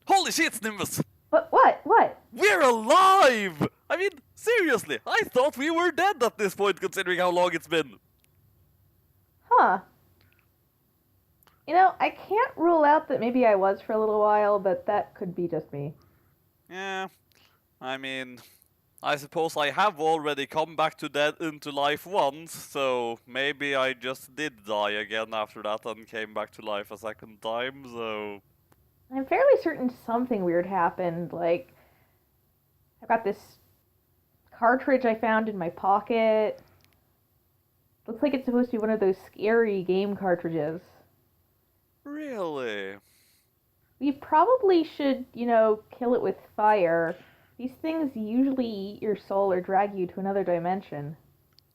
Holy shit, Nimbus! But what? What? We're alive! I mean, seriously, I thought we were dead at this point, considering how long it's been. Huh. You know, I can't rule out that maybe I was for a little while, but that could be just me. Yeah, I mean, I suppose I have already come back into life once, so maybe I just did die again after that and came back to life a second time, so... I'm fairly certain something weird happened, like, I got this cartridge I found in my pocket. Looks like it's supposed to be one of those scary game cartridges. Really? We probably should, kill it with fire. These things usually eat your soul or drag you to another dimension.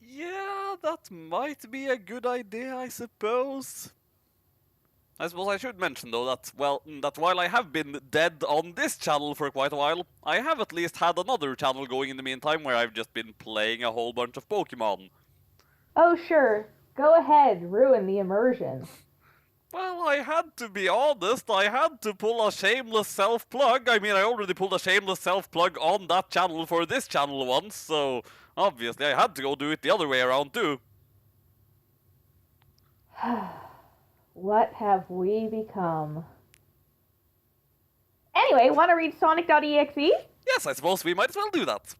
Yeah, that might be a good idea, I suppose. I suppose I should mention, though, that while I have been dead on this channel for quite a while, I have at least had another channel going in the meantime where I've just been playing a whole bunch of Pokemon. Oh, sure. Go ahead, ruin the immersion. Well, I had to be honest, I had to pull a shameless self-plug. I mean, I already pulled a shameless self-plug on that channel for this channel once, so obviously I had to go do it the other way around too. What have we become? Anyway, want to read Sonic.exe? Yes, I suppose we might as well do that.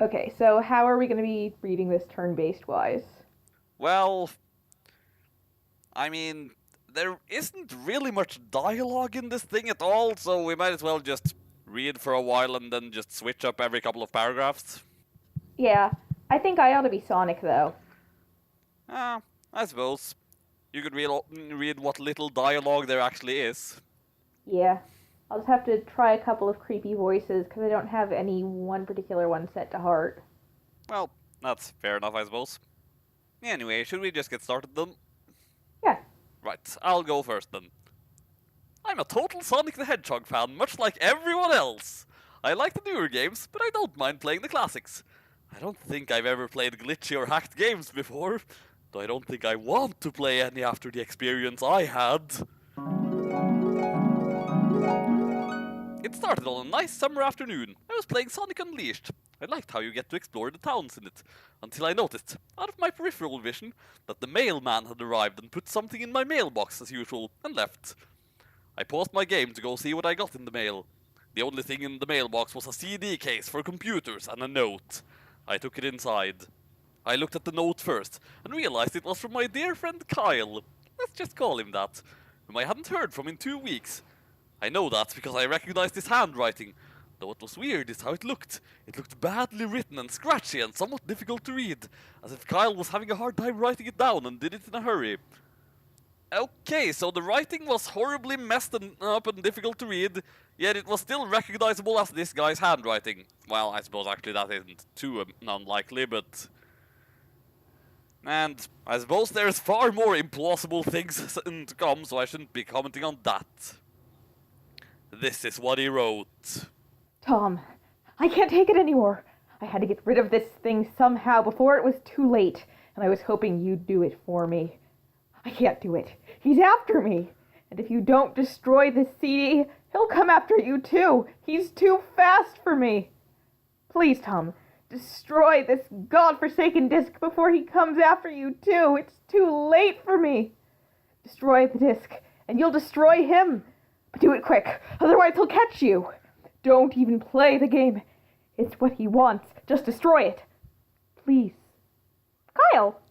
Okay, so how are we going to be reading this turn-based wise? Well, I mean, there isn't really much dialogue in this thing at all, so we might as well just read for a while and then just switch up every couple of paragraphs. Yeah, I think I ought to be Sonic, though. I suppose. You could read what little dialogue there actually is. Yeah, I'll just have to try a couple of creepy voices, because I don't have any one particular one set to heart. Well, that's fair enough, I suppose. Anyway, should we just get started then? Yeah. Right, I'll go first then. I'm a total Sonic the Hedgehog fan, much like everyone else. I like the newer games, but I don't mind playing the classics. I don't think I've ever played glitchy or hacked games before, though I don't think I want to play any after the experience I had. It started on a nice summer afternoon. I was playing Sonic Unleashed. I liked how you get to explore the towns in it, until I noticed, out of my peripheral vision, that the mailman had arrived and put something in my mailbox as usual, and left. I paused my game to go see what I got in the mail. The only thing in the mailbox was a CD case for computers and a note. I took it inside. I looked at the note first, and realized it was from my dear friend Kyle. Let's just call him that, whom I hadn't heard from in 2 weeks. I know that because I recognized his handwriting, though what was weird is how it looked. It looked badly written and scratchy and somewhat difficult to read, as if Kyle was having a hard time writing it down and did it in a hurry. Okay, so the writing was horribly messed up and difficult to read, yet it was still recognizable as this guy's handwriting. Well, I suppose actually that isn't too unlikely, but... And I suppose there's far more implausible things to come, so I shouldn't be commenting on that. This is what he wrote. Tom, I can't take it anymore. I had to get rid of this thing somehow before it was too late, and I was hoping you'd do it for me. I can't do it. He's after me. And if you don't destroy this CD, he'll come after you too. He's too fast for me. Please, Tom, destroy this godforsaken disc before he comes after you too. It's too late for me. Destroy the disc, and you'll destroy him. But do it quick, otherwise he'll catch you. Don't even play the game. It's what he wants. Just destroy it. Please. Kyle!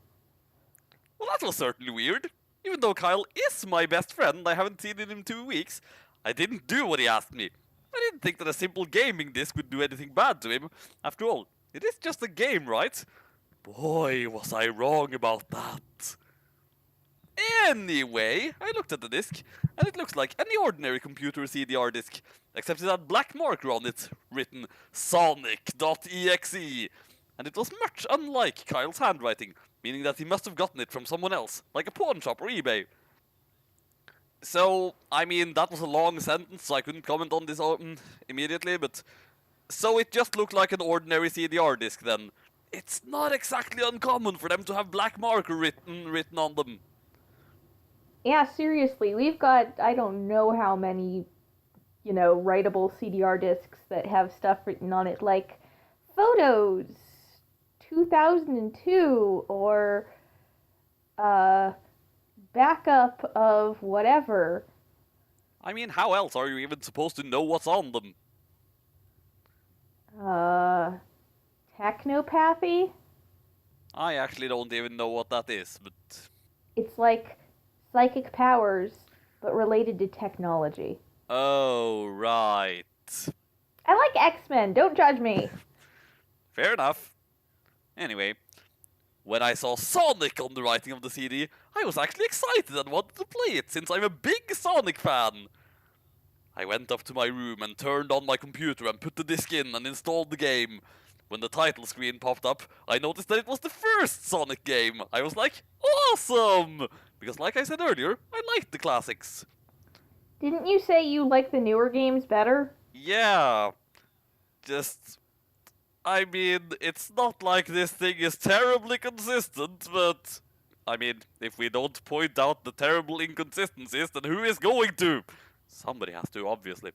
Well, that was certainly weird. Even though Kyle is my best friend, I haven't seen him in 2 weeks. I didn't do what he asked me. I didn't think that a simple gaming disc would do anything bad to him. After all, it is just a game, right? Boy, was I wrong about that. Anyway, I looked at the disc, and it looks like any ordinary computer CDR disc, except it had black marker on it, written Sonic.exe, and it was much unlike Kyle's handwriting, meaning that he must have gotten it from someone else, like a pawn shop or eBay. So, I mean, that was a long sentence, so I couldn't comment on this immediately, but... So it just looked like an ordinary CDR disc then. It's not exactly uncommon for them to have black marker written on them. Yeah, seriously, we've got, I don't know how many writable CDR discs that have stuff written on it like photos 2002 or backup of whatever. I mean, how else are you even supposed to know what's on them? Technopathy? I actually don't even know what that is, but... It's like psychic powers, but related to technology. Oh, right. I like X-Men, don't judge me. Fair enough. Anyway, when I saw Sonic on the writing of the CD, I was actually excited and wanted to play it, since I'm a big Sonic fan. I went up to my room and turned on my computer and put the disc in and installed the game. When the title screen popped up, I noticed that it was the first Sonic game. I was like, awesome! Because like I said earlier, I liked the classics. Didn't you say you like the newer games better? Yeah. I mean, it's not like this thing is terribly consistent, but... I mean, if we don't point out the terrible inconsistencies, then who is going to? Somebody has to, obviously.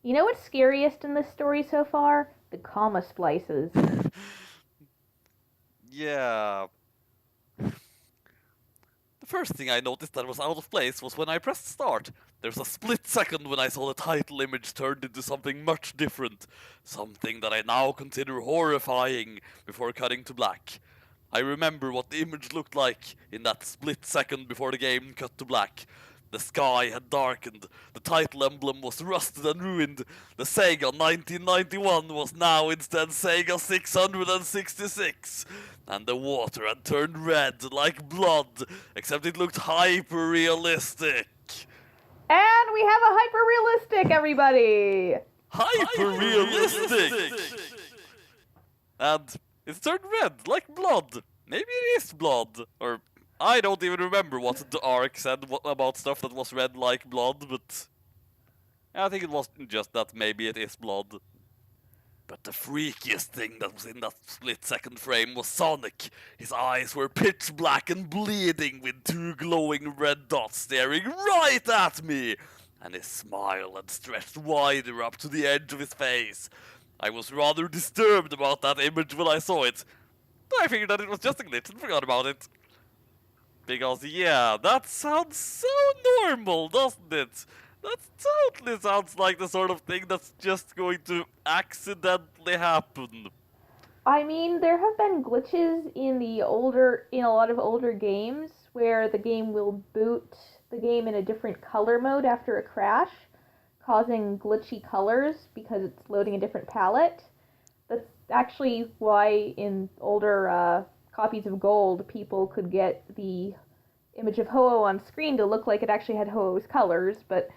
You know what's scariest in this story so far? The comma splices. Yeah. The first thing I noticed that was out of place was when I pressed start. There's a split second when I saw the title image turned into something much different. Something that I now consider horrifying before cutting to black. I remember what the image looked like in that split second before the game cut to black. The sky had darkened, the title emblem was rusted and ruined, the Sega 1991 was now instead Sega 666, and the water had turned red like blood, except it looked hyper-realistic. And we have a hyper-realistic, everybody! Hyper-realistic! And it's turned red like blood. Maybe it is blood, or... I don't even remember what the arc said about stuff that was red like blood, but... I think it was just that maybe it is blood. But the freakiest thing that was in that split-second frame was Sonic. His eyes were pitch black and bleeding with two glowing red dots staring right at me! And his smile had stretched wider up to the edge of his face. I was rather disturbed about that image when I saw it. I figured that it was just a glitch and forgot about it. Because, yeah, that sounds so normal, doesn't it? That totally sounds like the sort of thing that's just going to accidentally happen. I mean, there have been glitches in a lot of older games where the game will boot the game in a different color mode after a crash, causing glitchy colors because it's loading a different palette. That's actually why in older copies of Gold, people could get the image of Ho-Oh on screen to look like it actually had Ho-Oh's colors, but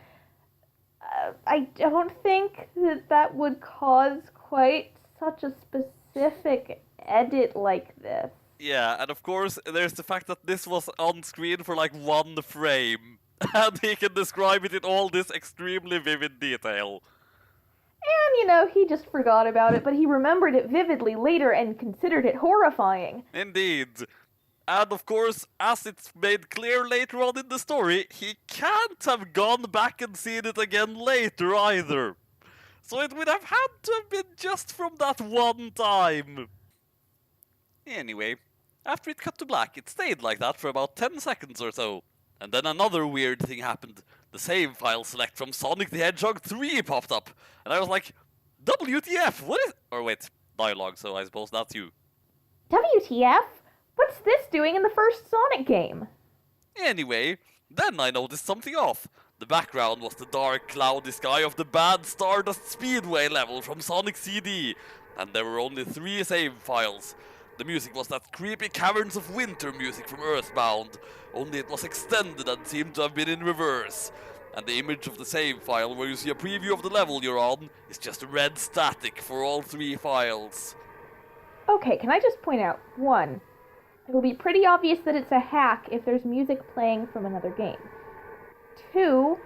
I don't think that would cause quite such a specific edit like this. Yeah, and of course, there's the fact that this was on screen for like one frame, and he can describe it in all this extremely vivid detail. And, he just forgot about it, but he remembered it vividly later and considered it horrifying. Indeed. And of course, as it's made clear later on in the story, he can't have gone back and seen it again later either. So it would have had to have been just from that one time. Anyway, after it cut to black, it stayed like that for about 10 seconds or so. And then another weird thing happened. The save file select from Sonic the Hedgehog 3 popped up. And I was like, WTF, what is... Or wait, dialogue, so I suppose that's you. WTF? What's this doing in the first Sonic game? Anyway, then I noticed something off. The background was the dark, cloudy sky of the bad Stardust Speedway level from Sonic CD. And there were only 3 save files. The music was that creepy Caverns of Winter music from Earthbound, only it was extended and seemed to have been in reverse. And the image of the save file where you see a preview of the level you're on is just red static for all 3 files. Okay, can I just point out, 1, it will be pretty obvious that it's a hack if there's music playing from another game. 2,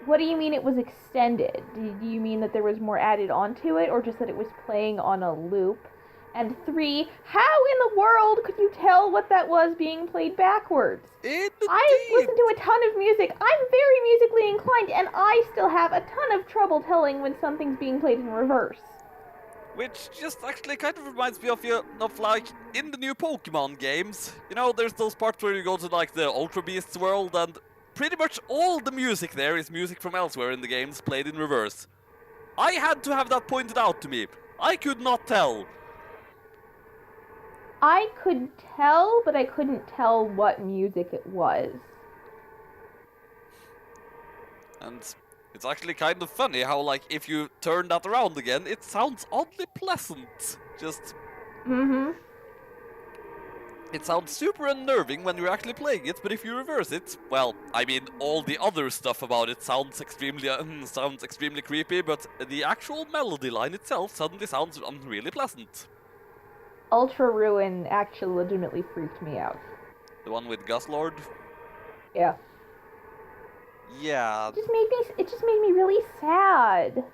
what do you mean it was extended? Do you mean that there was more added onto it, or just that it was playing on a loop? And 3, how in the world could you tell what that was being played backwards? I listen to a ton of music. I'm very musically inclined, and I still have a ton of trouble telling when something's being played in reverse. Which just actually kind of reminds me of like, in the new Pokemon games, you know, there's those parts where you go to like the Ultra Beasts world, and pretty much all the music there is music from elsewhere in the games played in reverse. I had to have that pointed out to me. I could not tell. I could tell, but I couldn't tell what music it was. And it's actually kind of funny how, like, if you turn that around again, it sounds oddly pleasant. Just... It sounds super unnerving when you're actually playing it, but if you reverse it, well, I mean, all the other stuff about it sounds extremely creepy, but the actual melody line itself suddenly sounds really pleasant. Ultra Ruin actually legitimately freaked me out. The one with Gus Lord? Yeah. Yeah. It just made me really sad.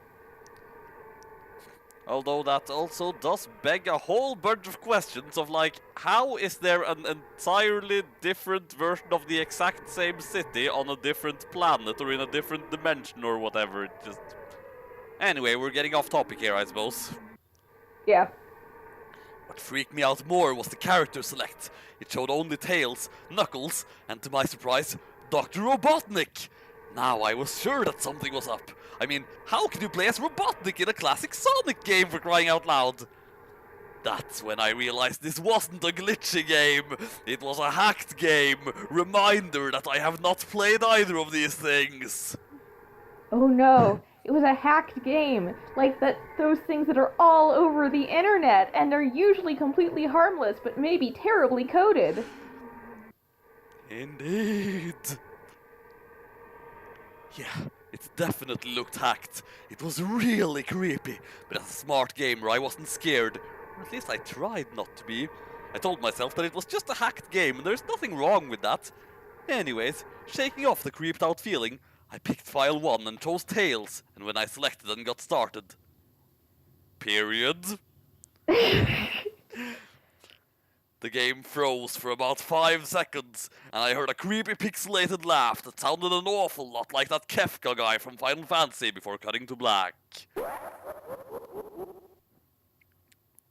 Although that also does beg a whole bunch of questions of like, how is there an entirely different version of the exact same city on a different planet or in a different dimension or whatever? It just... Anyway, we're getting off topic here, I suppose. Yeah. What freaked me out more was the character select. It showed only Tails, Knuckles, and to my surprise, Dr. Robotnik! Now I was sure that something was up. I mean, how can you play as Robotnik in a classic Sonic game, for crying out loud? That's when I realized this wasn't a glitchy game. It was a hacked game. Reminder that I have not played either of these things. Oh no, it was a hacked game. Like those things that are all over the internet and are usually completely harmless, but maybe terribly coded. Indeed. Yeah, it definitely looked hacked. It was really creepy, but as a smart gamer I wasn't scared. Or at least I tried not to be. I told myself that it was just a hacked game and there's nothing wrong with that. Anyways, shaking off the creeped out feeling, I picked file 1 and chose Tails, and when I selected and got started... Period. The game froze for about 5 seconds, and I heard a creepy pixelated laugh that sounded an awful lot like that Kefka guy from Final Fantasy before cutting to black.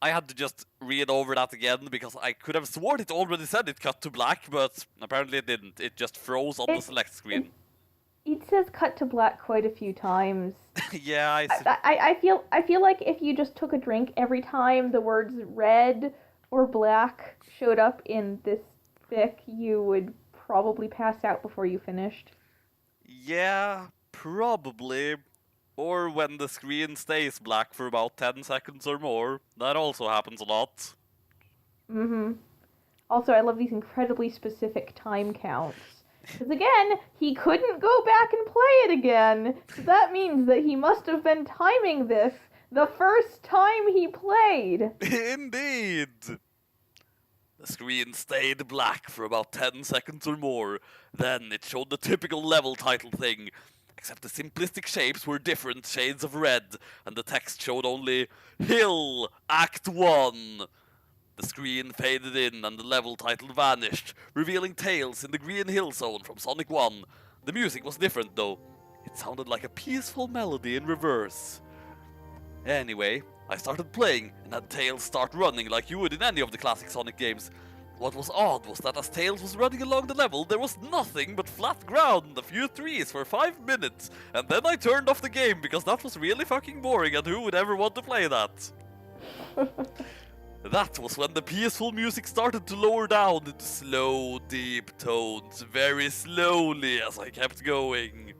I had to just read over that again, because I could have sworn it already said it cut to black, but apparently it didn't. It just froze on the select screen. It says cut to black quite a few times. Yeah, I feel like if you just took a drink every time the words red or black showed up in this fic, you would probably pass out before you finished. Yeah, probably. Or when the screen stays black for about 10 seconds or more. That also happens a lot. Also, I love these incredibly specific time counts. Because again, he couldn't go back and play it again. So that means that he must have been timing this the first time he played. Indeed! The screen stayed black for about 10 seconds or more. Then it showed the typical level title thing. Except the simplistic shapes were different shades of red, and the text showed only Hill, Act 1. The screen faded in and the level title vanished, revealing Tails in the Green Hill Zone from Sonic 1. The music was different though. It sounded like a peaceful melody in reverse. Anyway, I started playing and had Tails start running like you would in any of the classic Sonic games. What was odd was that as Tails was running along the level, there was nothing but flat ground and a few trees for 5 minutes. And then I turned off the game because that was really fucking boring and who would ever want to play that? That was when the peaceful music started to lower down into slow, deep tones, very slowly as I kept going.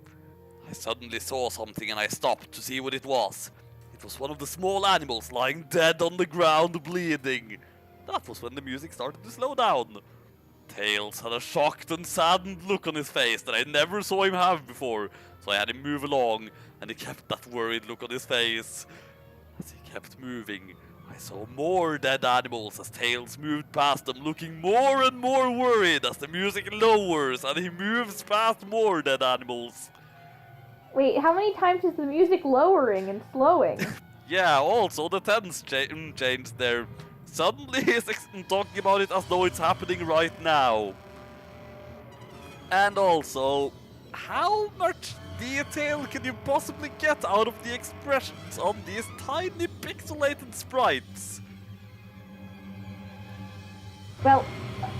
I suddenly saw something and I stopped to see what it was. It was one of the small animals lying dead on the ground bleeding. That was when the music started to slow down. Tails had a shocked and saddened look on his face that I never saw him have before, so I had him move along, and he kept that worried look on his face. As he kept moving, I saw more dead animals as Tails moved past them, looking more and more worried as the music lowers and he moves past more dead animals. Wait, how many times is the music lowering and slowing? Yeah, also the tense changed there. Suddenly he's talking about it as though it's happening right now. And also, how much detail can you possibly get out of the expressions on these tiny pixelated sprites? Well,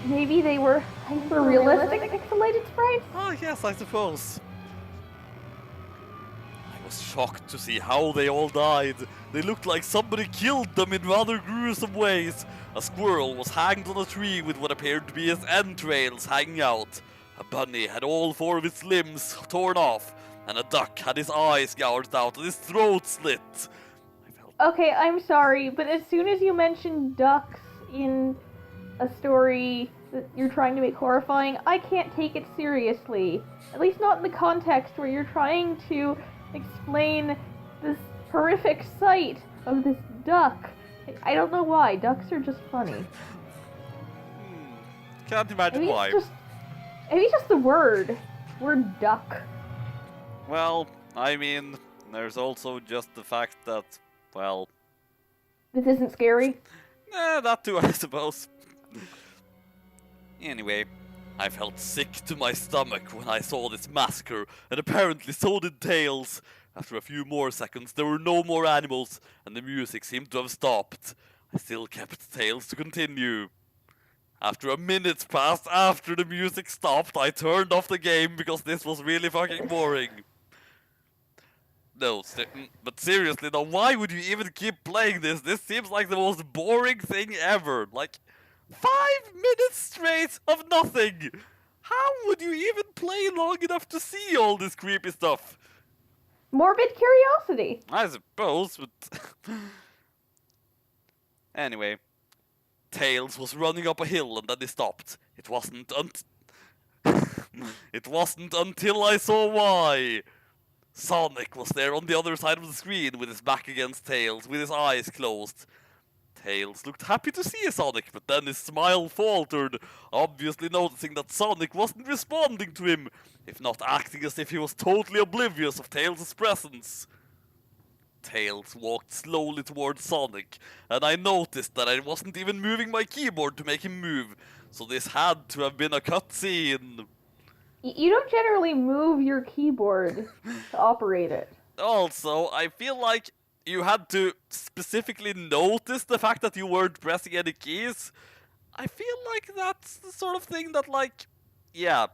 maybe they were hyper-realistic pixelated sprites? Ah, yes, I suppose. I was shocked to see how they all died. They looked like somebody killed them in rather gruesome ways. A squirrel was hanged on a tree with what appeared to be his entrails hanging out. A bunny had all 4 of its limbs torn off, and a duck had his eyes gouged out and his throat slit. Okay, I'm sorry, but as soon as you mentioned ducks in a story that you're trying to make horrifying, I can't take it seriously. At least not in the context where you're trying to explain this horrific sight of this duck. I don't know why. Ducks are just funny. Can't imagine why. Maybe just the word duck. Well, I mean, there's also just the fact that, well... This isn't scary? That too, I suppose. Anyway, I felt sick to my stomach when I saw this massacre, and apparently so did Tails. After a few more seconds, there were no more animals, and the music seemed to have stopped. I still kept Tails to continue. After a minute passed after the music stopped, I turned off the game because this was really fucking boring. No, but seriously though, why would you even keep playing this? This seems like the most boring thing ever. Like, 5 minutes straight of nothing! How would you even play long enough to see all this creepy stuff? Morbid curiosity. I suppose, but... Anyway. Tails was running up a hill and then he stopped. It wasn't until I saw why. Sonic was there on the other side of the screen with his back against Tails, with his eyes closed. Tails looked happy to see Sonic, but then his smile faltered, obviously noticing that Sonic wasn't responding to him, if not acting as if he was totally oblivious of Tails' presence. Tails walked slowly towards Sonic, and I noticed that I wasn't even moving my keyboard to make him move, so this had to have been a cutscene. You don't generally move your keyboard to operate it. Also, I feel like you had to specifically notice the fact that you weren't pressing any keys. I feel like that's the sort of thing that, like, yeah,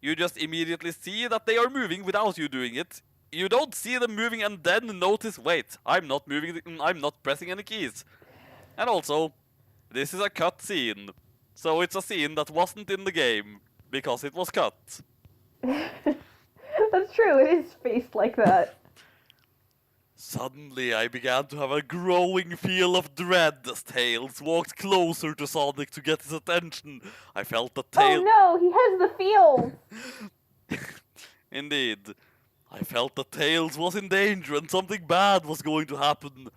you just immediately see that they are moving without you doing it. You don't see them moving and then notice, wait, I'm not moving, I'm not pressing any keys. And also, this is a cut scene. So it's a scene that wasn't in the game, because it was cut. That's true, it is spaced like that. Suddenly I began to have a growing feel of dread as Tails walked closer to Sonic to get his attention. I felt that Tails... Oh no, he has the feels! Indeed. I felt that Tails was in danger and something bad was going to happen.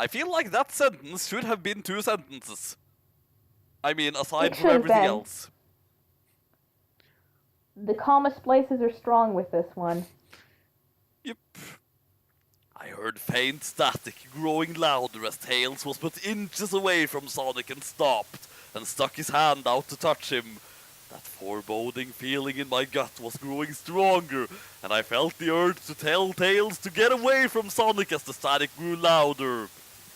I feel like that sentence should have been 2 sentences. I mean, aside from everything else. The comma splices are strong with this one. Yep. I heard faint static growing louder as Tails was but inches away from Sonic and stopped and stuck his hand out to touch him. That foreboding feeling in my gut was growing stronger, and I felt the urge to tell Tails to get away from Sonic as the static grew louder.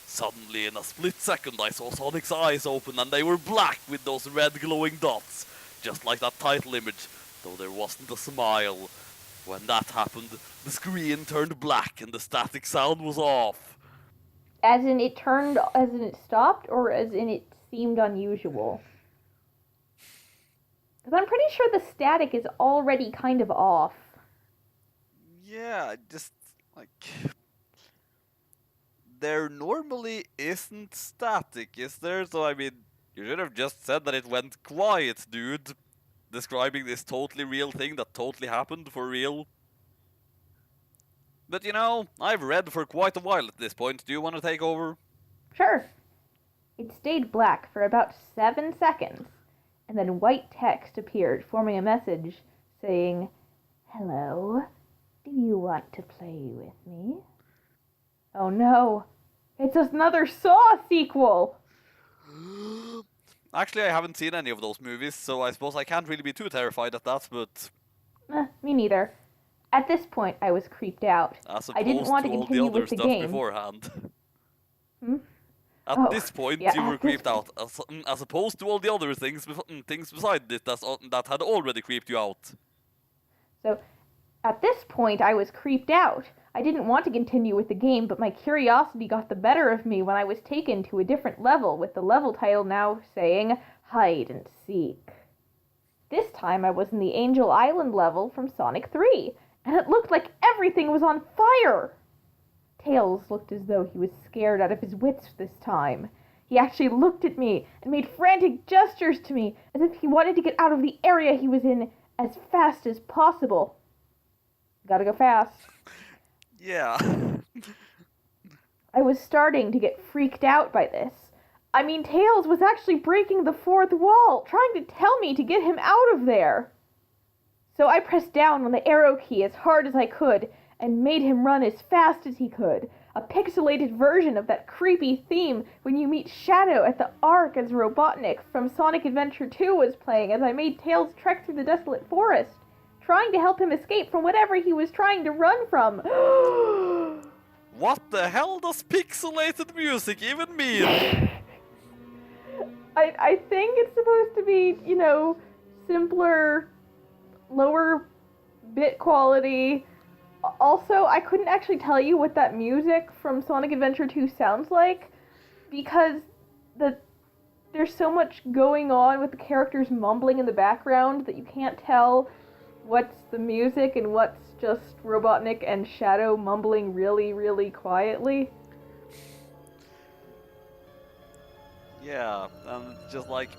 Suddenly, in a split second, I saw Sonic's eyes open and they were black with those red glowing dots, just like that title image, though there wasn't a smile. When that happened, the screen turned black and the static sound was off. As in it stopped, or as in it seemed unusual? Because I'm pretty sure the static is already kind of off. Yeah, just, like... There normally isn't static, is there? So, I mean, you should have just said that it went quiet, dude. Describing this totally real thing that totally happened for real. But you know, I've read for quite a while at this point. Do you want to take over? Sure. It stayed black for about 7 seconds, and then white text appeared, forming a message saying, "Hello, do you want to play with me?" Oh no, it's another Saw sequel! Actually, I haven't seen any of those movies, so I suppose I can't really be too terrified at that, but Me neither. At this point, I was creeped out. as I didn't opposed want to to all the continue other with the stuff game. beforehand. Hmm? At Oh, this point, yeah, you were at this creeped out, as opposed to all the other things beside it that had already creeped you out. So, at this point, I was creeped out. I didn't want to continue with the game, but my curiosity got the better of me when I was taken to a different level, with the level title now saying Hide and Seek. This time I was in the Angel Island level from Sonic 3, and it looked like everything was on fire! Tails looked as though he was scared out of his wits this time. He actually looked at me and made frantic gestures to me, as if he wanted to get out of the area he was in as fast as possible. Gotta go fast. Yeah. I was starting to get freaked out by this. I mean, Tails was actually breaking the fourth wall, trying to tell me to get him out of there. So I pressed down on the arrow key as hard as I could, and made him run as fast as he could. A pixelated version of that creepy theme when you meet Shadow at the Ark as Robotnik from Sonic Adventure 2 was playing as I made Tails trek through the desolate forest, trying to help him escape from whatever he was trying to run from. What the hell does pixelated music even mean? I think it's supposed to be, simpler, lower bit quality. Also, I couldn't actually tell you what that music from Sonic Adventure 2 sounds like because there's so much going on with the characters mumbling in the background that you can't tell what's the music and what's just Robotnik and Shadow mumbling really, really quietly. Yeah, and just like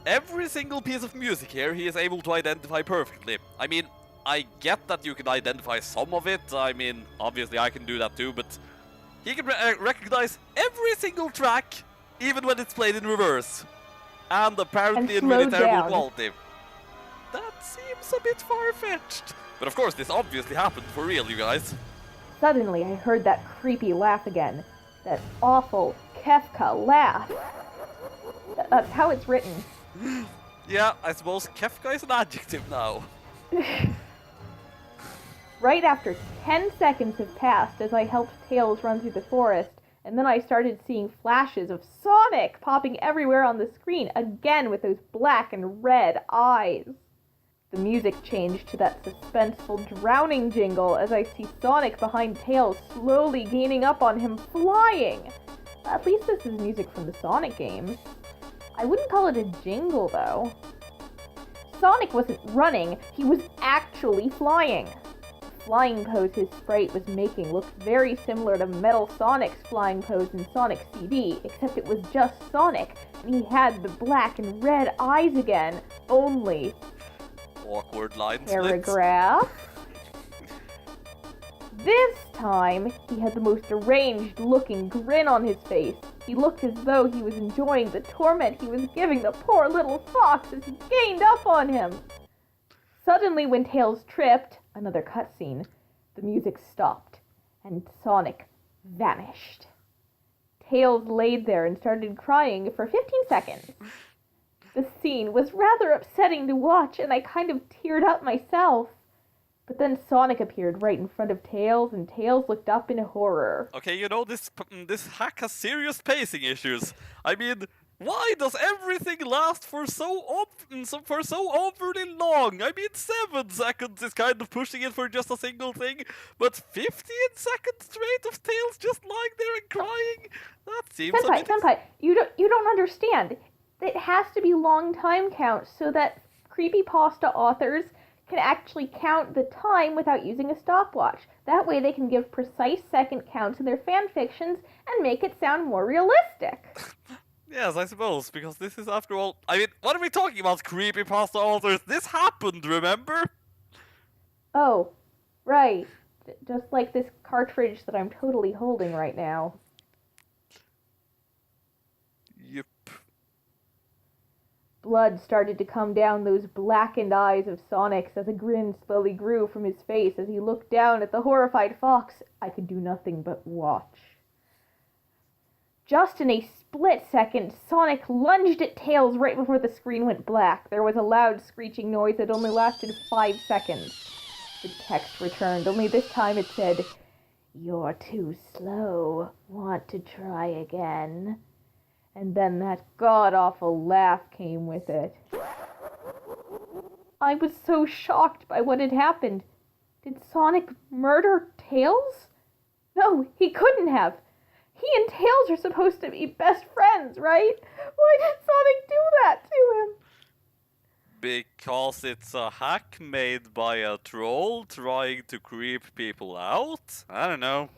every single piece of music here he is able to identify perfectly. I mean, I get that you can identify some of it. I mean, obviously I can do that too, but he can recognize every single track, even when it's played in reverse. And apparently in really terrible quality. That seems a bit far-fetched. But of course, this obviously happened for real, you guys. Suddenly, I heard that creepy laugh again. That awful Kefka laugh. That's how it's written. Yeah, I suppose Kefka is an adjective now. Right after 10 seconds had passed as I helped Tails run through the forest, and then I started seeing flashes of Sonic popping everywhere on the screen, again with those black and red eyes. The music changed to that suspenseful drowning jingle as I see Sonic behind Tails slowly gaining up on him, flying. At least this is music from the Sonic games. I wouldn't call it a jingle, though. Sonic wasn't running, he was actually flying. The flying pose his sprite was making looked very similar to Metal Sonic's flying pose in Sonic CD, except it was just Sonic, and he had the black and red eyes again, only... Awkward line paragraph. This time, he had the most deranged looking grin on his face. He looked as though he was enjoying the torment he was giving the poor little fox as he gained up on him. Suddenly, when Tails tripped, another cutscene, the music stopped, and Sonic vanished. Tails laid there and started crying for 15 seconds. The scene was rather upsetting to watch, and I kind of teared up myself. But then Sonic appeared right in front of Tails, and Tails looked up in horror. Okay, this hack has serious pacing issues. I mean, why does everything last for so overly long? I mean, 7 seconds is kind of pushing it for just a single thing, but 15 seconds straight of Tails just lying there and crying? That seems a bit... Senpai, you don't understand. It has to be long time counts so that creepypasta authors can actually count the time without using a stopwatch. That way they can give precise second counts in their fan fictions and make it sound more realistic. Yes, I suppose, because this is, after all... I mean, what are we talking about, creepypasta authors? This happened, remember? Oh, right. Just like this cartridge that I'm totally holding right now. Yep. Blood started to come down those blackened eyes of Sonic's as a grin slowly grew from his face as he looked down at the horrified fox. I could do nothing but watch. Just in a split second, Sonic lunged at Tails right before the screen went black. There was a loud screeching noise that only lasted 5 seconds. The text returned, only this time it said, "You're too slow. Want to try again?" And then that god-awful laugh came with it. I was so shocked by what had happened. Did Sonic murder Tails? No, he couldn't have. He and Tails are supposed to be best friends, right? Why did Sonic do that to him? Because it's a hack made by a troll trying to creep people out? I don't know.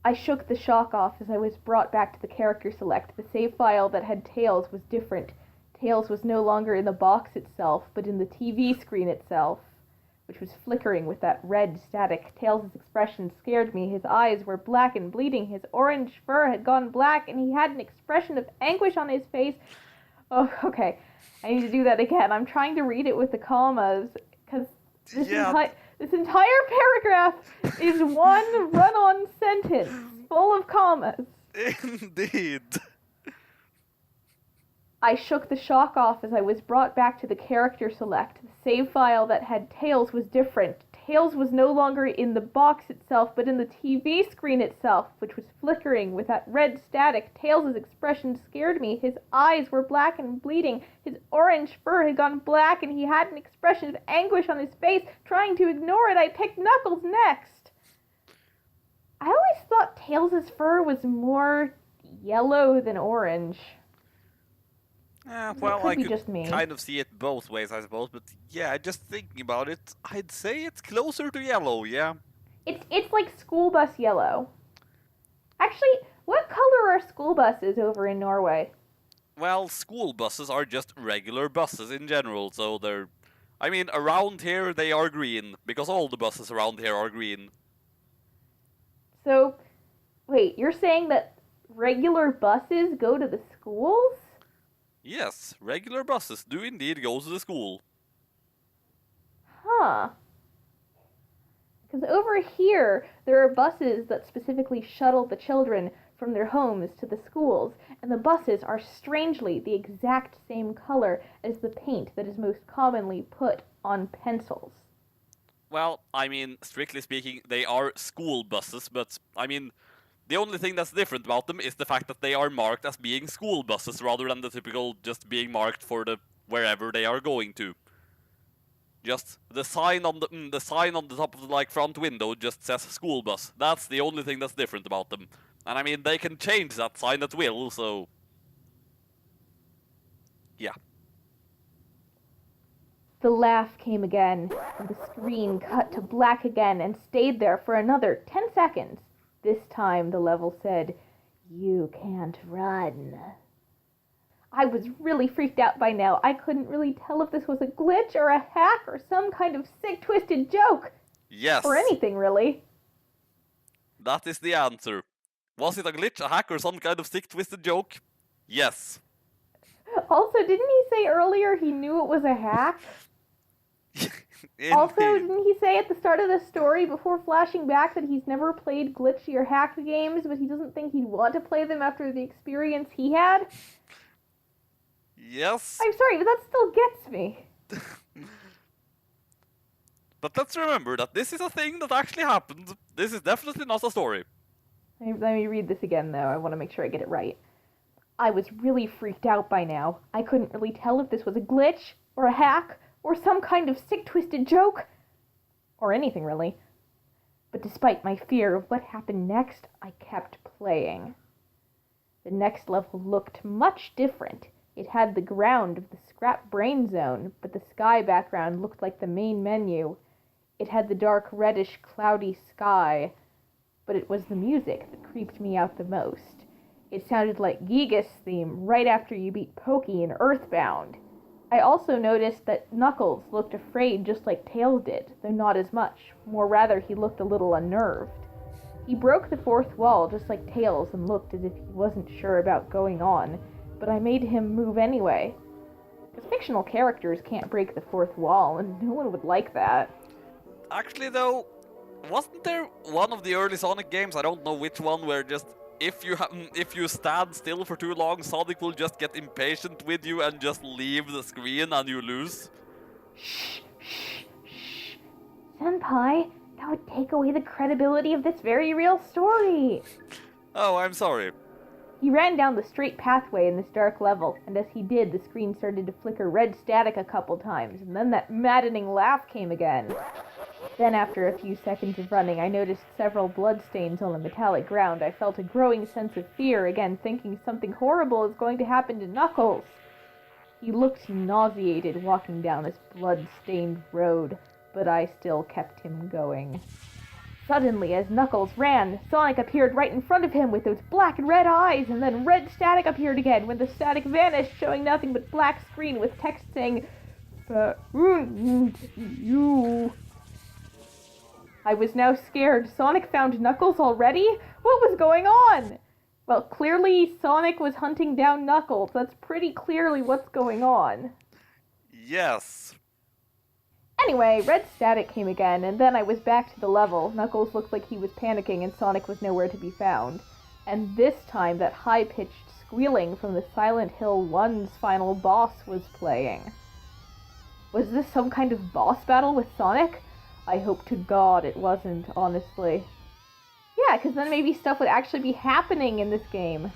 I shook the shock off as I was brought back to the character select. The save file that had Tails was different. Tails was no longer in the box itself, but in the TV screen itself, which was flickering with that red static. Tails' expression scared me. His eyes were black and bleeding. His orange fur had gone black, and he had an expression of anguish on his face. Oh, okay. I need to do that again. I'm trying to read it with the commas, because this entire paragraph is one run-on sentence full of commas. Indeed. I shook the shock off as I was brought back to the character select. The save file that had Tails was different. Tails was no longer in the box itself, but in the TV screen itself, which was flickering with that red static. Tails' expression scared me. His eyes were black and bleeding. His orange fur had gone black, and he had an expression of anguish on his face. Trying to ignore it, I picked Knuckles next. I always thought Tails' fur was more yellow than orange. Well, I could just me. kind of see it both ways, I suppose, but yeah, just thinking about it, I'd say it's closer to yellow, yeah. It's like school bus yellow. Actually, what color are school buses over in Norway? Well, school buses are just regular buses in general, so they're... I mean, around here they are green, because all the buses around here are green. So, wait, you're saying that regular buses go to the schools? Yes, regular buses do indeed go to the school. Huh. Because over here, there are buses that specifically shuttle the children from their homes to the schools, and the buses are strangely the exact same color as the paint that is most commonly put on pencils. Well, I mean, strictly speaking, they are school buses, but, I mean, the only thing that's different about them is the fact that they are marked as being school buses rather than the typical just being marked for the wherever they are going to. Just the sign on the top of the front window just says school bus. That's the only thing that's different about them. And I mean, they can change that sign at will, so yeah. The laugh came again, and the screen cut to black again and stayed there for another 10 seconds. This time the level said, "You can't run." I was really freaked out by now. I couldn't really tell if this was a glitch or a hack or some kind of sick, twisted joke. Yes. Or anything, really. That is the answer. Was it a glitch, a hack, or some kind of sick, twisted joke? Yes. Also, didn't he say earlier he knew it was a hack? Also, didn't he say at the start of the story, before flashing back, that he's never played glitchy or hacked games, but he doesn't think he'd want to play them after the experience he had? Yes. I'm sorry, but that still gets me. But let's remember that this is a thing that actually happened. This is definitely not a story. Let me read this again, though. I want to make sure I get it right. I was really freaked out by now. I couldn't really tell if this was a glitch, or a hack, or some kind of sick, twisted joke. Or anything, really. But despite my fear of what happened next, I kept playing. The next level looked much different. It had the ground of the scrap brain zone, but the sky background looked like the main menu. It had the dark, reddish, cloudy sky, but it was the music that creeped me out the most. It sounded like Giga's theme right after you beat Pokey in Earthbound. I also noticed that Knuckles looked afraid just like Tails did, though not as much. More rather, he looked a little unnerved. He broke the fourth wall just like Tails and looked as if he wasn't sure about going on, but I made him move anyway. Because fictional characters can't break the fourth wall, and no one would like that. Actually, though, wasn't there one of the early Sonic games, I don't know which one, where just if you stand still for too long, Sonic will just get impatient with you and just leave the screen and you lose. Shh, shh, shh. Senpai, that would take away the credibility of this very real story. Oh, I'm sorry. He ran down the straight pathway in this dark level, and as he did, the screen started to flicker red static a couple times, and then that maddening laugh came again. Then, after a few seconds of running, I noticed several bloodstains on the metallic ground. I felt a growing sense of fear, again thinking something horrible is going to happen to Knuckles. He looked nauseated walking down this blood-stained road, but I still kept him going. Suddenly, as Knuckles ran, Sonic appeared right in front of him with those black and red eyes, and then red static appeared again when the static vanished, showing nothing but black screen with text saying, "You." I was now scared. Sonic found Knuckles already? What was going on? Well, clearly Sonic was hunting down Knuckles. That's pretty clearly what's going on. Yes. Anyway, red static came again, and then I was back to the level. Knuckles looked like he was panicking, and Sonic was nowhere to be found. And this time, that high-pitched squealing from the Silent Hill 1's final boss was playing. Was this some kind of boss battle with Sonic? I hope to God it wasn't, honestly. Yeah, because then maybe stuff would actually be happening in this game.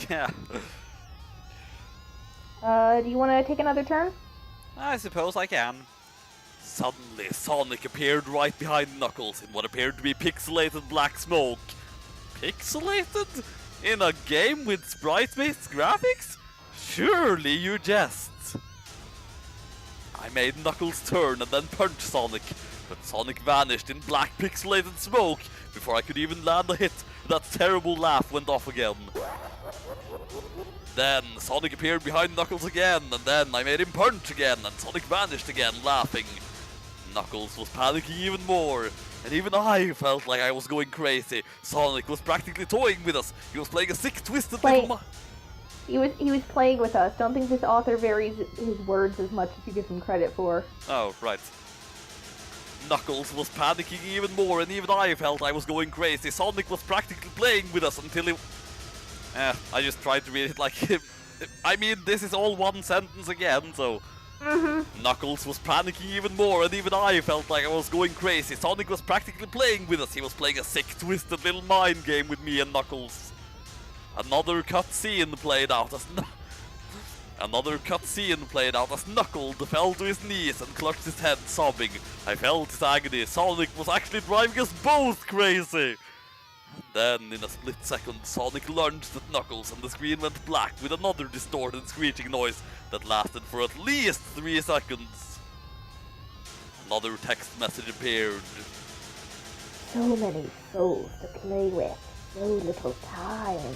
Yeah. Do you want to take another turn? I suppose I can. Suddenly, Sonic appeared right behind Knuckles in what appeared to be pixelated black smoke. Pixelated? In a game with sprite-based graphics? Surely you jest. I made Knuckles turn and then punch Sonic, but Sonic vanished in black pixelated smoke before I could even land a hit. That terrible laugh went off again. Then Sonic appeared behind Knuckles again, and then I made him punch again, and Sonic vanished again, laughing. Knuckles was panicking even more, and even I felt like I was going crazy. Sonic was practically toying with us. He was playing a sick, twisted little He was playing with us. Don't think this author varies his words as much as you give him credit for. Oh, right. Knuckles was panicking even more, and even I felt I was going crazy. Sonic was practically playing with us until he... I just tried to read it like... I mean, this is all one sentence again, so... Knuckles was panicking even more, and even I felt like I was going crazy. Sonic was practically playing with us. He was playing a sick, twisted little mind game with me and Knuckles. Another cutscene played out as Knuckles fell to his knees and clutched his head, sobbing. I felt his agony. Sonic was actually driving us both crazy. Then, in a split second, Sonic lunged at Knuckles and the screen went black with another distorted screeching noise that lasted for at least 3 seconds. Another text message appeared. So many souls to play with, so little time.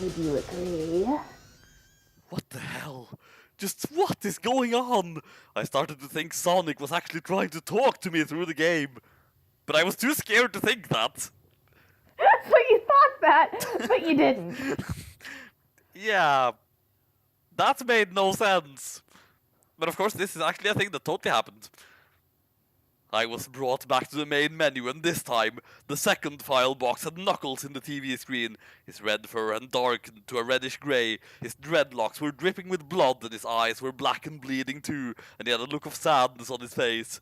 Would you agree? What the hell? Just what is going on? I started to think Sonic was actually trying to talk to me through the game. But I was too scared to think that. So you thought that, but you didn't. Yeah, that made no sense. But of course, this is actually a thing that totally happened. I was brought back to the main menu, and this time, the second file box had Knuckles in the TV screen. His red fur had darkened to a reddish grey, his dreadlocks were dripping with blood, and his eyes were black and bleeding too, and he had a look of sadness on his face.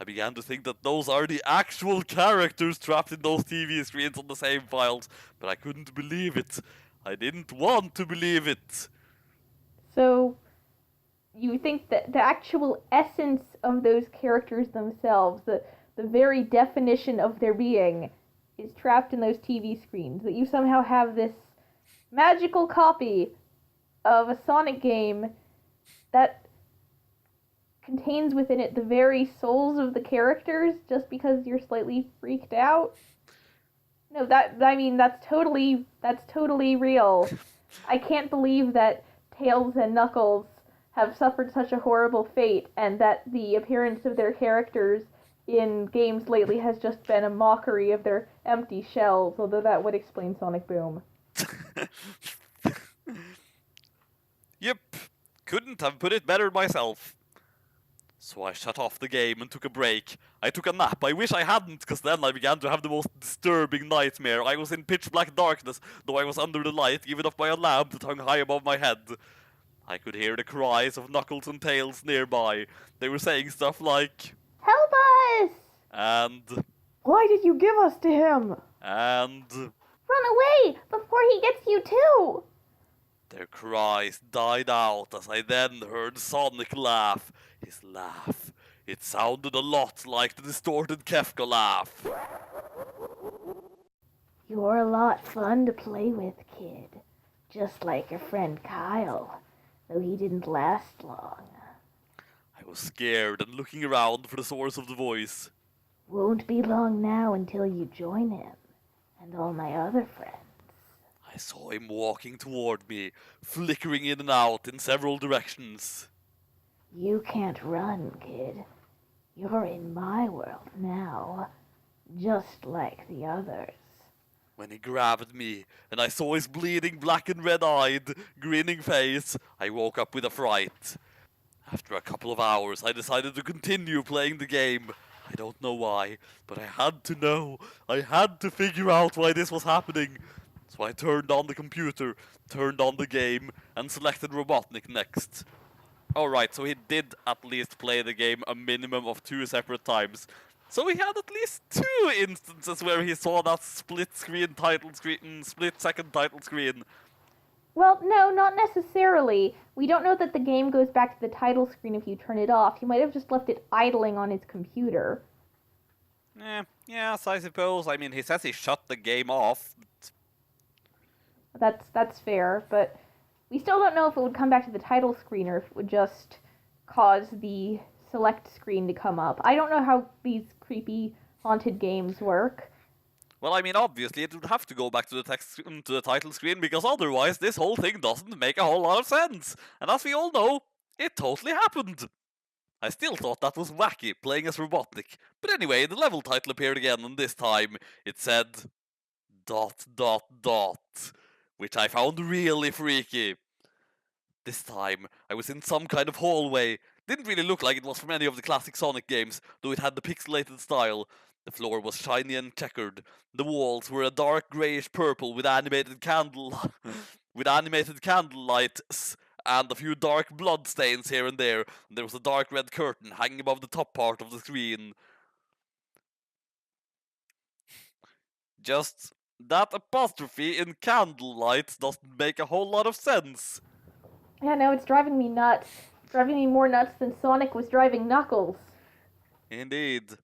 I began to think that those are the actual characters trapped in those TV screens on the same files, but I couldn't believe it. I didn't want to believe it. So, you think that the actual essence of those characters themselves, the very definition of their being, is trapped in those TV screens? That you somehow have this magical copy of a Sonic game that contains within it the very souls of the characters just because you're slightly freaked out? No, that's totally real. I can't believe that Tails and Knuckles have suffered such a horrible fate, and that the appearance of their characters in games lately has just been a mockery of their empty shells, although that would explain Sonic Boom. Yep, couldn't have put it better myself. So I shut off the game and took a break. I took a nap. I wish I hadn't, because then I began to have the most disturbing nightmare. I was in pitch black darkness, though I was under the light given off by a lamp that hung high above my head. I could hear the cries of Knuckles and Tails nearby. They were saying stuff like, Help us! and, Why did you give us to him? and... Run away before he gets you too! Their cries died out as I then heard Sonic laugh. His laugh. It sounded a lot like the distorted Kefka laugh. You're a lot fun to play with, kid. Just like your friend Kyle, though he didn't last long. I was scared and looking around for the source of the voice. Won't be long now until you join him, and all my other friends. I saw him walking toward me, flickering in and out in several directions. You can't run, kid. You're in my world now, just like the others. When he grabbed me, and I saw his bleeding black and red-eyed, grinning face, I woke up with a fright. After a couple of hours, I decided to continue playing the game. I don't know why, but I had to know. I had to figure out why this was happening. So I turned on the computer, turned on the game, and selected Robotnik next. Alright, so he did at least play the game a minimum of 2 separate times. So he had at least 2 instances where he saw that split second title screen. Well, no, not necessarily. We don't know that the game goes back to the title screen if you turn it off. He might have just left it idling on his computer. Yes, I suppose. I mean, he says he shut the game off. That's fair, but we still don't know if it would come back to the title screen or if it would just cause the select screen to come up. I don't know how these creepy haunted games work. Well, I mean, obviously it would have to go back to the title screen, because otherwise this whole thing doesn't make a whole lot of sense. And as we all know, it totally happened. I still thought that was wacky, playing as Robotnik. But anyway, the level title appeared again, and this time it said... ... which I found really freaky. This time, I was in some kind of hallway. Didn't really look like it was from any of the classic Sonic games, though it had the pixelated style. The floor was shiny and checkered. The walls were a dark greyish purple with animated candlelights and a few dark blood stains here and there. There was a dark red curtain hanging above the top part of the screen. Just that apostrophe in candlelight doesn't make a whole lot of sense. Yeah, no, it's driving me nuts. Driving me more nuts than Sonic was driving Knuckles. Indeed.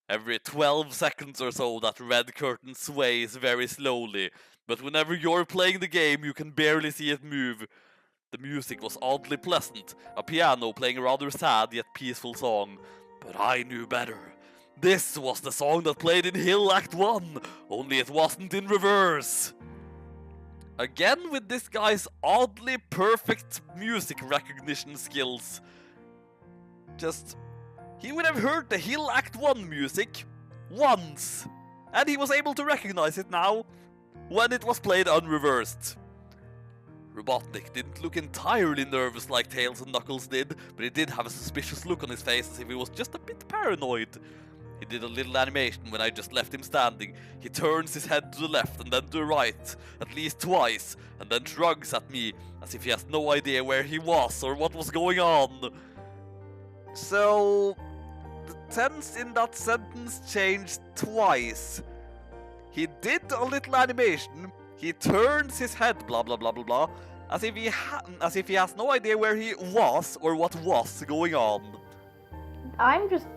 Every 12 seconds or so, that red curtain sways very slowly, but whenever you're playing the game, you can barely see it move. The music was oddly pleasant, a piano playing a rather sad yet peaceful song, but I knew better. This was the song that played in Hill Act 1, only it wasn't in reverse. Again with this guy's oddly perfect music recognition skills. He would have heard the Hill Act 1 music once, and he was able to recognize it now, when it was played unreversed. Robotnik didn't look entirely nervous like Tails and Knuckles did, but he did have a suspicious look on his face as if he was just a bit paranoid. He did a little animation when I just left him standing. He turns his head to the left and then to the right, at least twice, and then shrugs at me, as if he has no idea where he was or what was going on. So... the tense in that sentence changed twice. He did a little animation, he turns his head blah blah blah blah blah, as if he has no idea where he was or what was going on. I'm just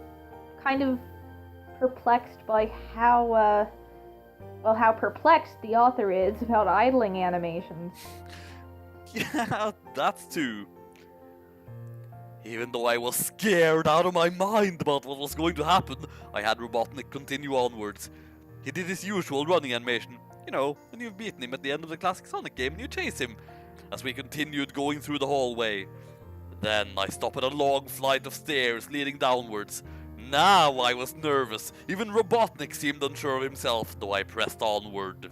kind of perplexed by how perplexed the author is about idling animations. Yeah, that's too. Even though I was scared out of my mind about what was going to happen, I had Robotnik continue onwards. He did his usual running animation. You know, when you've beaten him at the end of the classic Sonic game and you chase him, as we continued going through the hallway. Then I stopped at a long flight of stairs leading downwards. Now I was nervous. Even Robotnik seemed unsure of himself, though I pressed onward.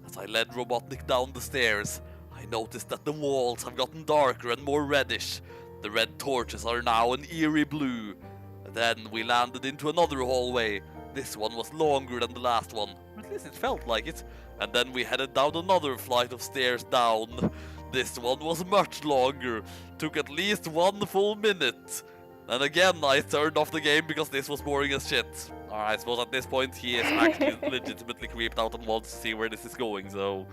As I led Robotnik down the stairs, I noticed that the walls have gotten darker and more reddish. The red torches are now an eerie blue. Then we landed into another hallway. This one was longer than the last one, or at least it felt like it. And then we headed down another flight of stairs down. This one was much longer, took at least 1 full minute. And again I turned off the game because this was boring as shit. Alright, I suppose at this point he is actually legitimately creeped out and wants to see where this is going, so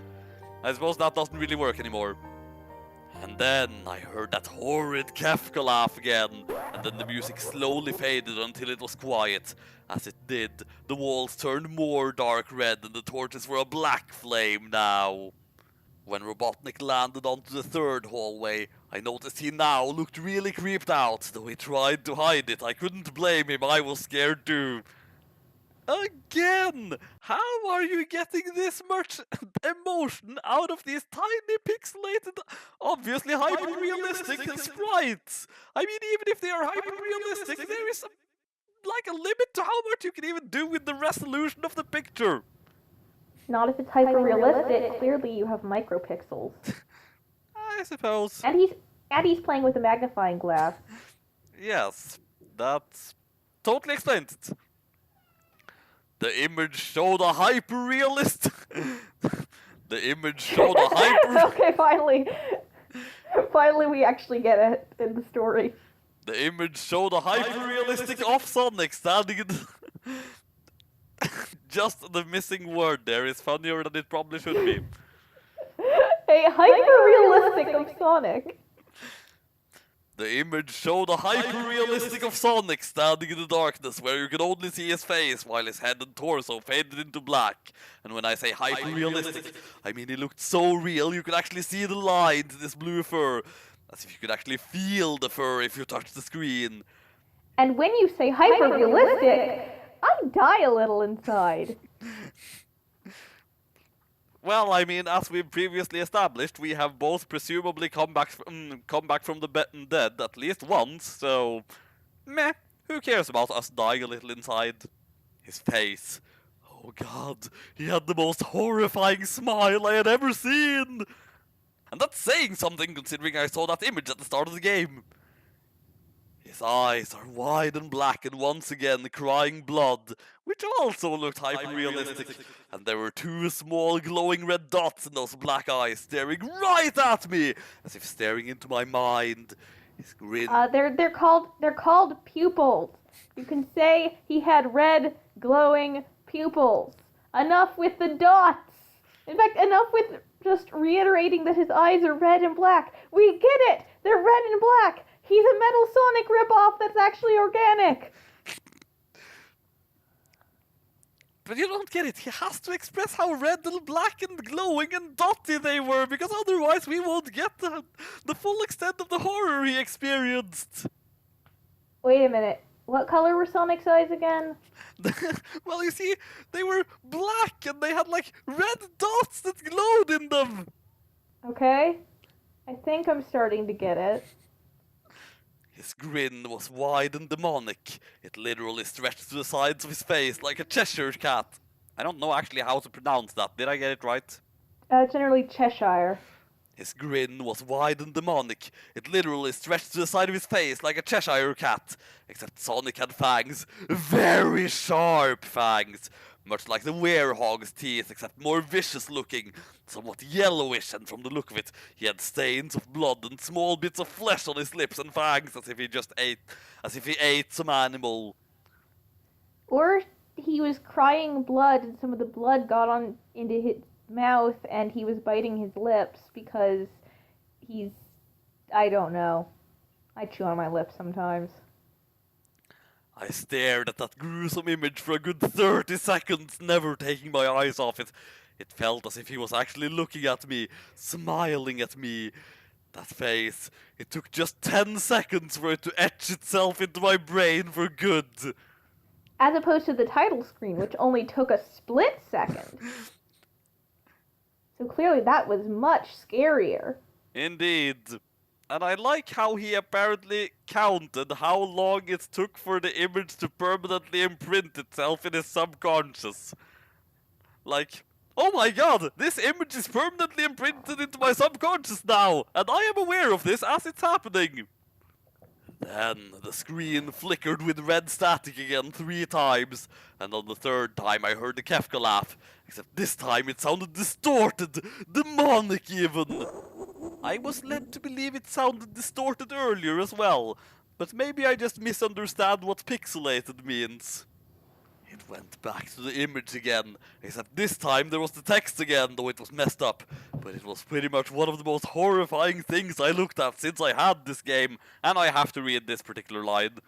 I suppose that doesn't really work anymore. And then I heard that horrid Kefka laugh again, and then the music slowly faded until it was quiet. As it did, the walls turned more dark red and the torches were a black flame now. When Robotnik landed onto the third hallway, I noticed he now looked really creeped out. Though he tried to hide it, I couldn't blame him, I was scared too. Again! How are you getting this much emotion out of these tiny pixelated, obviously hyper-realistic sprites? I mean, even if they are hyper-realistic, there is like a limit to how much you can even do with the resolution of the picture. Not if it's hyper-realistic. Clearly you have micropixels. I suppose. And he's playing with a magnifying glass. Yes, that totally explains it. The image showed a hyper-realist. The image showed a hyper. Okay, finally. Finally we actually get it in the story. The image showed a hyper-realistic off Sonic standing in just the missing word there is funnier than it probably should be. A hyper-realistic of Sonic. The image showed a hyper-realistic of Sonic standing in the darkness where you could only see his face while his head and torso faded into black. And when I say hyper-realistic, I mean he looked so real you could actually see the lines in his blue fur. As if you could actually feel the fur if you touched the screen. And when you say hyper-realistic, I die a little inside. Well, I mean, as we've previously established, we have both presumably come back from the dead at least once, so meh, who cares about us dying a little inside? His face. Oh god, he had the most horrifying smile I had ever seen! And that's saying something considering I saw that image at the start of the game. His eyes are wide and black and once again crying blood, which also looked hyper-realistic. And there were 2 small glowing red dots in those black eyes staring right at me, as if staring into my mind. His grin. They're called pupils. You can say he had red glowing pupils. Enough with the dots. In fact, enough with just reiterating that his eyes are red and black. We get it. They're red and black. He's a Metal Sonic ripoff that's actually organic. But you don't get it. He has to express how red and black and glowing and dotty they were, because otherwise we won't get the full extent of the horror he experienced. Wait a minute. What color were Sonic's eyes again? Well, you see, they were black and they had like red dots that glowed in them. Okay. I think I'm starting to get it. His grin was wide and demonic. It literally stretched to the sides of his face like a Cheshire cat. I don't know actually how to pronounce that. Did I get it right? Generally Cheshire. His grin was wide and demonic. It literally stretched to the side of his face like a Cheshire cat. Except Sonic had fangs. Very sharp fangs. Much like the werehog's teeth, except more vicious looking. Somewhat yellowish, and from the look of it, he had stains of blood and small bits of flesh on his lips and fangs, as if he ate some animal. Or he was crying blood and some of the blood got on into his mouth and he was biting his lips because I don't know. I chew on my lips sometimes. I stared at that gruesome image for a good 30 seconds, never taking my eyes off it. It felt as if he was actually looking at me, smiling at me. That face, it took just 10 seconds for it to etch itself into my brain for good. As opposed to the title screen, which only took a split second. So clearly that was much scarier. Indeed. And I like how he apparently counted how long it took for the image to permanently imprint itself in his subconscious. Like, oh my god, this image is permanently imprinted into my subconscious now, and I am aware of this as it's happening. Then the screen flickered with red static again 3 times, and on the 3rd time I heard the Kefka laugh, except this time it sounded distorted, demonic even. I was led to believe it sounded distorted earlier as well, but maybe I just misunderstand what pixelated means. It went back to the image again, except this time there was the text again, though it was messed up. But it was pretty much one of the most horrifying things I looked at since I had this game, and I have to read this particular line.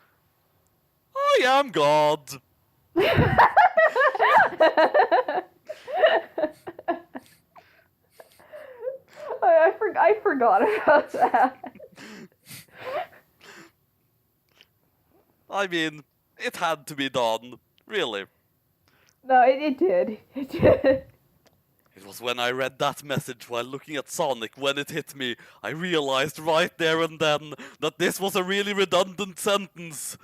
I am God. I forgot about that. I mean, it had to be done. Really. No, it did. It did. It was when I read that message while looking at Sonic when it hit me, I realized right there and then that this was a really redundant sentence.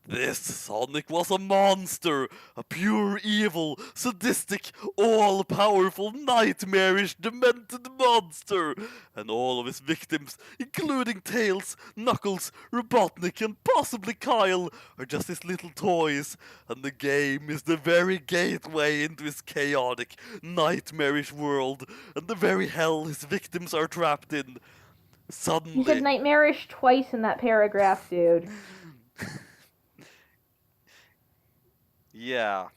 This Sonic was a monster, a pure evil, sadistic, all-powerful, nightmarish, demented monster, and all of his victims, including Tails, Knuckles, Robotnik, and possibly Kyle, are just his little toys, and the game is the very gateway into his chaotic, nightmarish world, and the very hell his victims are trapped in. Suddenly... You said nightmarish twice in that paragraph, dude. Yeah.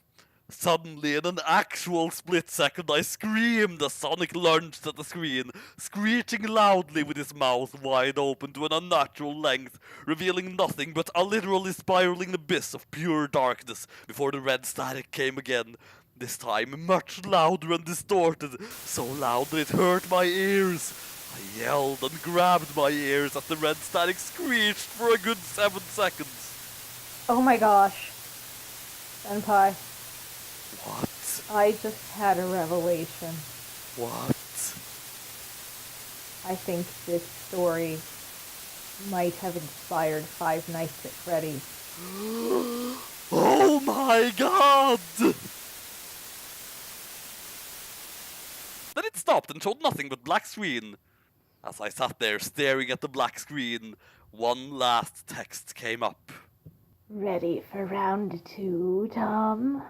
Suddenly, in an actual split second, I screamed as Sonic lunged at the screen, screeching loudly with his mouth wide open to an unnatural length, revealing nothing but a literally spiraling abyss of pure darkness before the red static came again. This time, much louder and distorted, so loud that it hurt my ears. I yelled and grabbed my ears as the red static screeched for a good 7 seconds. Oh my gosh. Senpai. What? I just had a revelation. What? I think this story might have inspired Five Nights at Freddy's. Oh my god! Then it stopped and showed nothing but black screen. As I sat there staring at the black screen, one last text came up. Ready for round 2, Tom?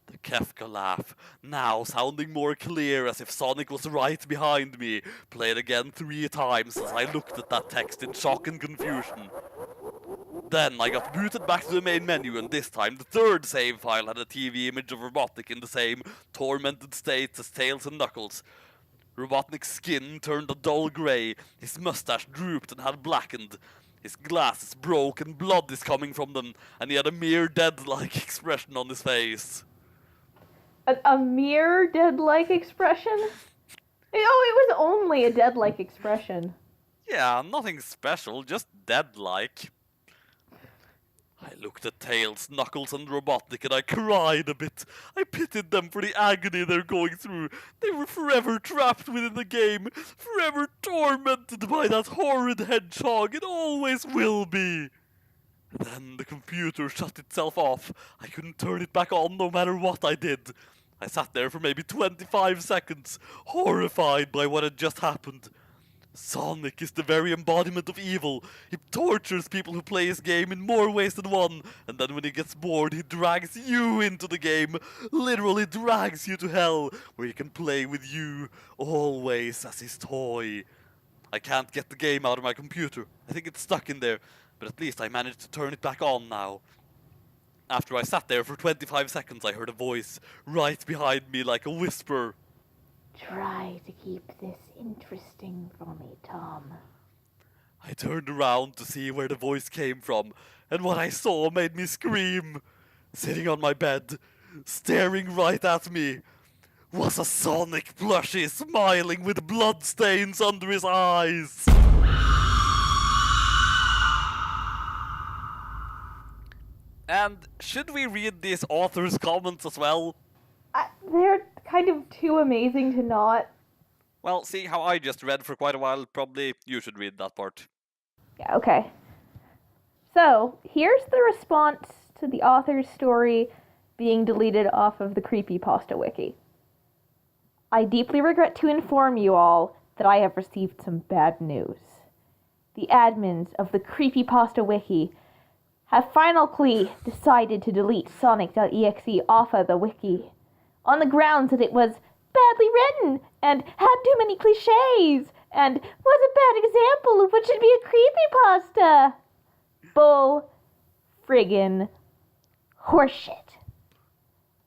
The Kefka laugh, now sounding more clear as if Sonic was right behind me, played again 3 times as I looked at that text in shock and confusion. Then I got booted back to the main menu, and this time the 3rd save file had a TV image of Robotnik in the same tormented state as Tails and Knuckles. Robotnik's skin turned a dull grey, his mustache drooped and had blackened. His glasses broke and blood is coming from them, and he had a mere dead-like expression on his face. A mere dead-like expression? Oh, it was only a dead-like expression. Yeah, nothing special, just dead-like. I looked at Tails, Knuckles, and Robotnik, and I cried a bit. I pitied them for the agony they're going through. They were forever trapped within the game, forever tormented by that horrid hedgehog, and always will be. Then the computer shut itself off. I couldn't turn it back on no matter what I did. I sat there for maybe 25 seconds, horrified by what had just happened. Sonic is the very embodiment of evil. He tortures people who play his game in more ways than one, and then when he gets bored, he drags you into the game. Literally drags you to hell, where he can play with you, always as his toy. I can't get the game out of my computer. I think it's stuck in there, but at least I managed to turn it back on now. After I sat there for 25 seconds, I heard a voice right behind me like a whisper. Try to keep this interesting for me, Tom. I turned around to see where the voice came from, and what I saw made me scream. Sitting on my bed, staring right at me, was a Sonic plushie smiling with bloodstains under his eyes. And should we read these author's comments as well? They're kind of too amazing to not. Well, see how I just read for quite a while, probably you should read that part. Yeah, okay. So, here's the response to the author's story being deleted off of the Creepypasta Wiki. I deeply regret to inform you all that I have received some bad news. the admins of the Creepypasta Wiki, have finally decided to delete Sonic.exe off of the wiki, on the grounds that it was badly written and had too many cliches and was a bad example of what should be a creepypasta. Bull friggin' horseshit.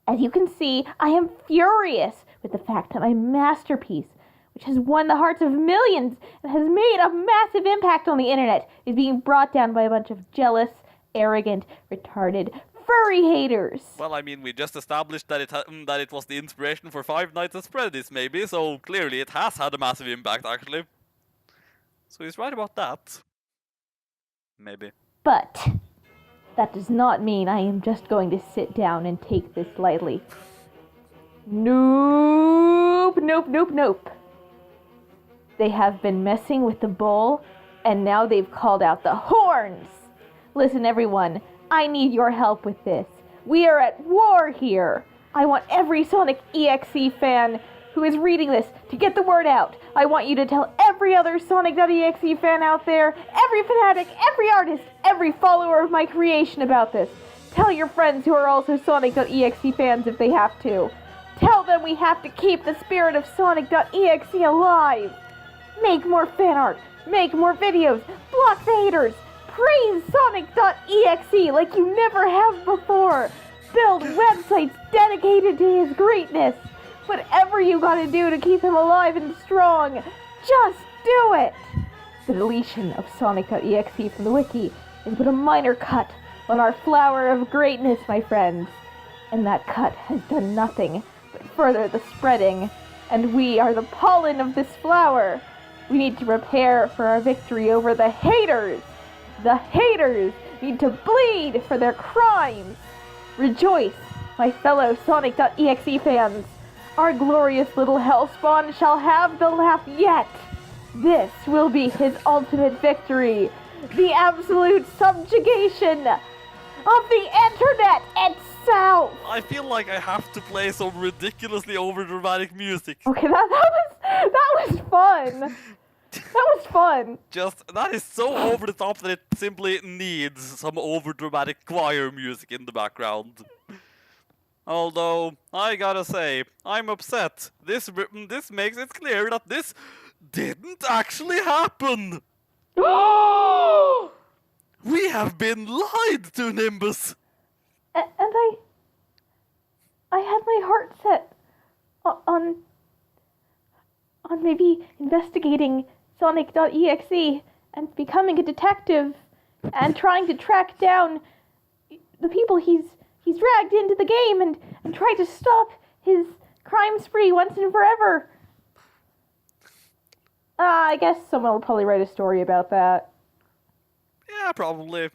As you can see, I am furious with the fact that my masterpiece, which has won the hearts of millions and has made a massive impact on the internet, is being brought down by a bunch of jealous, arrogant, retarded, furry haters. Well, I mean, we just established that it was the inspiration for Five Nights at Freddy's, maybe, so clearly it has had a massive impact, actually. So he's right about that. Maybe. But that does not mean I am just going to sit down and take this lightly. Nope, nope, nope, nope. They have been messing with the bull, and now they've called out the horns. Listen, everyone, I need your help with this. We are at war here. I want every Sonic.exe fan who is reading this to get the word out. I want you to tell every other Sonic.exe fan out there, every fanatic, every artist, every follower of my creation about this. Tell your friends who are also Sonic.exe fans if they have to. Tell them we have to keep the spirit of Sonic.exe alive. Make more fan art. Make more videos. Block the haters. Praise Sonic.exe like you never have before. Build websites dedicated to his greatness. Whatever you gotta do to keep him alive and strong, just do it! The deletion of Sonic.exe from the wiki is but a minor cut on our flower of greatness, my friends. And that cut has done nothing but further the spreading. And we are the pollen of this flower. We need to prepare for our victory over the haters. The haters need to bleed for their crimes. Rejoice, my fellow Sonic.exe fans. Our glorious little hellspawn shall have the laugh yet. This will be his ultimate victory. The absolute subjugation of the internet itself. I feel like I have to play some ridiculously overdramatic music. Okay, that was fun. That was fun. That is so over the top that it simply needs some overdramatic choir music in the background. Although, I gotta say, I'm upset. This makes it clear that this didn't actually happen. We have been lied to, Nimbus. And I had my heart set on maybe investigating Sonic.exe and becoming a detective and trying to track down the people he's dragged into the game and try to stop his crime spree once and forever. I guess someone will probably write a story about that. Yeah, probably.